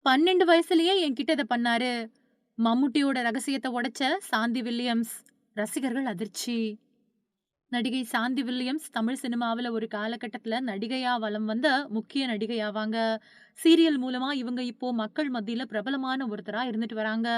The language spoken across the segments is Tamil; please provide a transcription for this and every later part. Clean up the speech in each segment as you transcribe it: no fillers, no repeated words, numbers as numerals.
12 வயசுலயே என்கிட்ட இத பண்ணாரு. மம்முட்டியோட ரகசியத்த உடைச்ச சாந்தி வில்லியம்ஸ். ரசிகர்கள் அதிர்ச்சி. நடிகை சாந்தி வில்லியம்ஸ் தமிழ் சினிமாவுல ஒரு காலகட்டத்துல நடிகையா வலம் வந்த முக்கிய நடிகை ஆவாங்க. சீரியல் மூலமா இவங்க இப்போ மக்கள் மத்தியில பிரபலமான ஒருத்தரா இருந்துட்டு வராங்க.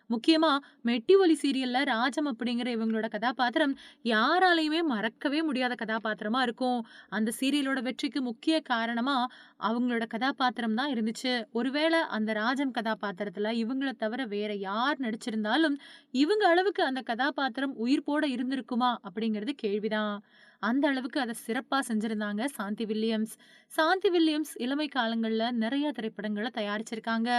முக்கியமா மெட்டி ஒலி சீரியல்ல ராஜம் அப்படிங்கிற இவங்களோட கதாபாத்திரம் யாராலயுமே மறக்கவே முடியாத கதாபாத்திரமா இருக்கும். அந்த சீரியலோட வெற்றிக்கு முக்கிய காரணமா அவங்களோட கதாபாத்திரம் தான் இருந்துச்சு. ஒருவேளை அந்த ராஜம் கதாபாத்திரத்துல இவங்கள தவிர வேற யார் நடிச்சிருந்தாலும் இவங்க அளவுக்கு அந்த கதாபாத்திரம் உயிர்ப்போட இருந்திருக்குமா அப்படிங்கிறது கேள்விதான். அந்த அளவுக்கு அத சிறப்பா செஞ்சிருந்தாங்க சாந்தி வில்லியம்ஸ். சாந்தி வில்லியம்ஸ் இளமை காலங்கள்ல நெறைய திரைப்படங்கள தயாரிச்சிருக்காங்க.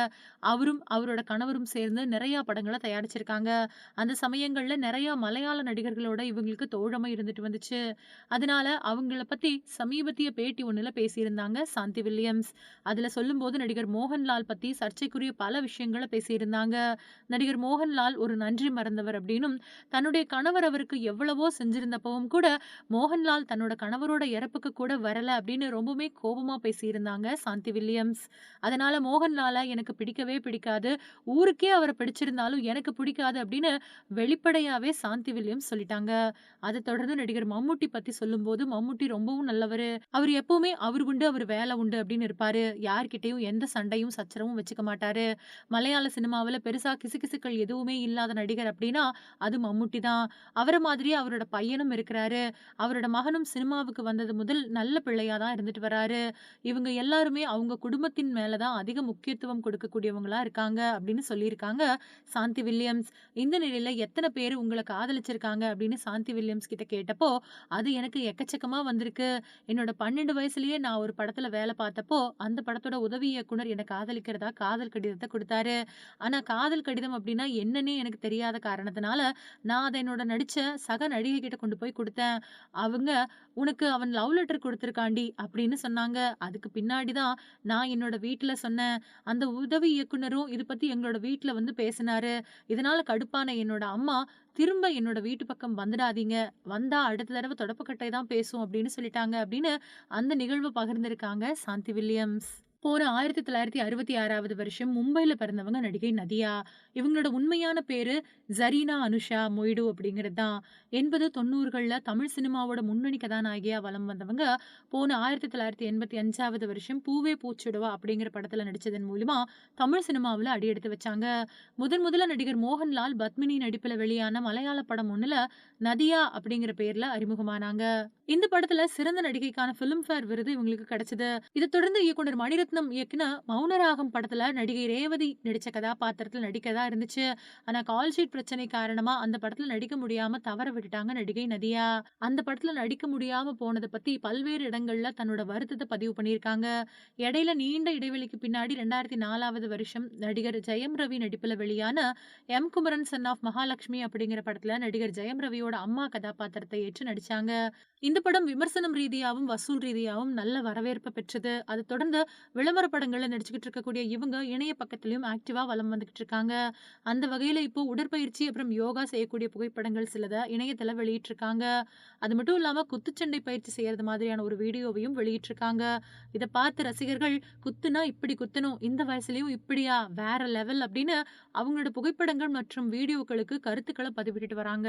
அவரும், அவரோட கணவரும் சேர்ந்து நெறைய படங்கள தயாரிச்சிருக்காங்க. அந்த சமயங்கள்ல நெறைய மலையாள நடிகர்களோட இவங்களுக்கு தோழமை இருந்துட்டு வந்துச்சு. அதனால அவங்கள பத்தி சமீபத்திய பேட்டி ஒண்ணுல பேசியிருந்தாங்க சாந்தி வில்லியம்ஸ். அதுல சொல்லும்போது நடிகர் மோகன்லால் பத்தி சர்ச்சைக்குரிய பல விஷயங்கள பேசியிருந்தாங்க. நடிகர் மோகன்லால் ஒரு நன்றி மறந்தவர் அப்படின்னும், தன்னுடைய கணவர் அவருக்கு எவ்வளவோ செஞ்சிருந்தப்பவும் கூட, மோகன்லால் தன்னோட கணவரோட இறப்புக்கு கூட வரல அப்படின்னு ரொம்பவுமே கோபமா பேசியிருந்தாங்க சாந்தி வில்லியம்ஸ். அதனால மோகன்லால எனக்கு பிடிக்கவே பிடிக்காது. ஊருக்கே அவர பிடிச்சிருந்தாலும் எனக்கு பிடிக்காது அப்படின்னு வெளிப்படையாவே சாந்தி வில்லியம்ஸ் சொல்லிட்டாங்க. அத தொடர்ந்து நடிகர் மம்முட்டி பத்தி சொல்லும்போது, மம்முட்டி ரொம்பவும் நல்லவரு. அவரு எப்பவுமே அவரு உண்டு, அவரு வேல உண்டு அப்படின்னு இருப்பாரு. யார்கிட்டயும் எந்த சண்டையும், சச்சரவும் வச்சுக்க மாட்டாரு. மலையாள சினிமாவுல பெருசா கிசுகிசுக்கள் எதுவுமே இல்லாத நடிகர் அப்படின்னா, அது மம்முட்டி தான். அவர மாதிரியே அவரோட பையனும் இருக்கிறாரு. அவரோட மகனும் சினிமாவுக்கு வந்தது முதல் நல்ல பிள்ளையா தான் இருந்துட்டு வராரு. இவங்க எல்லாருமே அவங்க குடும்பத்தின் மேல தான் அதிக முக்கியத்துவம் கொடுக்கக்கூடியவங்களா இருக்காங்க அப்படின்னு சொல்லியிருக்காங்க சாந்தி வில்லியம்ஸ். இந்த நிலையில எத்தன பேரு உங்கள காதலிச்சிருக்காங்க அப்படின்னு சாந்தி வில்லியம்ஸ் கிட்ட கேட்டப்போ, அது எனக்கு எக்கச்சக்கமா வந்திருக்கு. என்னோட 12 வயசுலயே நான் ஒரு படத்துல வேல பார்த்தப்போ, அந்த படத்தோட உதவி இயக்குனர் என்ன காதலிக்கிறதா காதல் கடிதத்த குடுத்தாரு. ஆனா காதல் கடிதம் அப்டின்னா என்னன்னே எனக்கு தெரியாத காரணத்தினால, நான் அத என்னோட நடிச்ச சக நடிகை கிட்ட கொண்டு போய் குடுத்தேன். அவங்க, "உனக்கு அவன் லவ் லெட்டர் குடுத்துருக்கான்டி" அப்படின்னு சொன்னாங்க. அதுக்கு பின்னாடி தான் நான் என்னோட வீட்ல சொன்னேன். அந்த உதவி இயக்குனரும் இது பத்தி எங்களோட வீட்ல வந்து பேசினாரு. இதனால கடுப்பான என்னோட அம்மா, "திரும்ப என்னோட வீட்டு பக்கம் வந்துடாதீங்க. வந்தா அடுத்த தடவ தொடப்பக்கட்டை தான் பேசும்" அப்படின்னு சொல்லிட்டாங்க அப்படின்னு அந்த நிகழ்வ பகிர்ந்திருக்காங்க சாந்தி வில்லியம்ஸ். போன 1966வது வருஷம் மும்பைல பிறந்தவங்க நடிகை நதியா. இவங்களோட உண்மையான பேரு ஜரீனா அனுஷா மொய்டு அப்படிங்கிறது தான். 80, 90கள்ல தமிழ் சினிமாவோட முன்னணி கதாநாயகியா வலம் வந்தவங்க, போன 1985வது வருஷம் பூவே பூச்சுடவா அப்படிங்கிற படத்துல நடிச்சதன் மூலியமா தமிழ் சினிமாவுல அடியெடுத்து வச்சாங்க. முதல்ல நடிகர் மோகன்லால் பத்மினி நடிப்புல வெளியான மலையாள படம் ஒண்ணுல நதியா அப்படிங்கிற பேர்ல அறிமுகமானாங்க. இந்த படத்துல சிறந்த நடிகைக்கான பிலிம்பேர் விருது இவங்களுக்கு கிடைச்சது. இதைத் தொடர்ந்து இயக்குனர் மணிரத்னம் இயக்குன மௌனராகம் படத்துல நடிகை ரேவதி நடிச்ச கதாபாத்திரத்துல நடிக்கதா இருந்துச்சு. ஆனா கால் ஷீட் பிரச்சனை காரணமா அந்த படத்துல நடிக்க முடியாம தவற விட்டுட்டாங்க நடிகை நதியா. அந்த படத்துல நடிக்க முடியாம போனத பத்தி பல்வேறு இடங்கள்ல தன்னோட வருத்தத்தை பதிவு பண்ணியிருக்காங்க. இடையில நீண்ட இடைவெளிக்கு பின்னாடி 2004வது வருஷம் நடிகர் ஜெயம் ரவி நடிப்புல வெளியான M Kumaran son of Mahalakshmi அப்படிங்கிற படத்துல நடிகர் ஜெயம் ரவியோட அம்மா கதாபாத்திரத்தை ஏற்று நடிச்சாங்க. இந்த படம் விமர்சனம் ரீதியாவும், வசூல் ரீதியாவும் நல்ல வரவேற்ப பெற்றது. அத தொடர்ந்து விளம்பர படங்கள்ல நடிச்சுக்கிட்டு இருக்கக்கூடிய இவங்க இணைய பக்கத்திலயும் ஆக்டிவா வலம் வந்துகிட்டு இருக்காங்க. அந்த வகையில இப்போ உடற்பயிற்சி அப்புறம் யோகா செய்யக்கூடிய புகைப்படங்கள் சிலத இணையத்துல வெளியிட்டிருக்காங்க. அது மட்டும் இல்லாம குத்துச்சண்டை பயிற்சி செய்யறது மாதிரியான ஒரு வீடியோவையும் வெளியிட்டிருக்காங்க. இத பார்த்த ரசிகர்கள், "குத்துனா இப்படி குத்தணும். இந்த வயசுலயும் இப்படியா? வேற லெவல்" அப்படின்னு அவங்களோட புகைப்படங்கள் மற்றும் வீடியோக்களுக்கு கருத்துக்கள பதிவிட்டுட்டு வராங்க.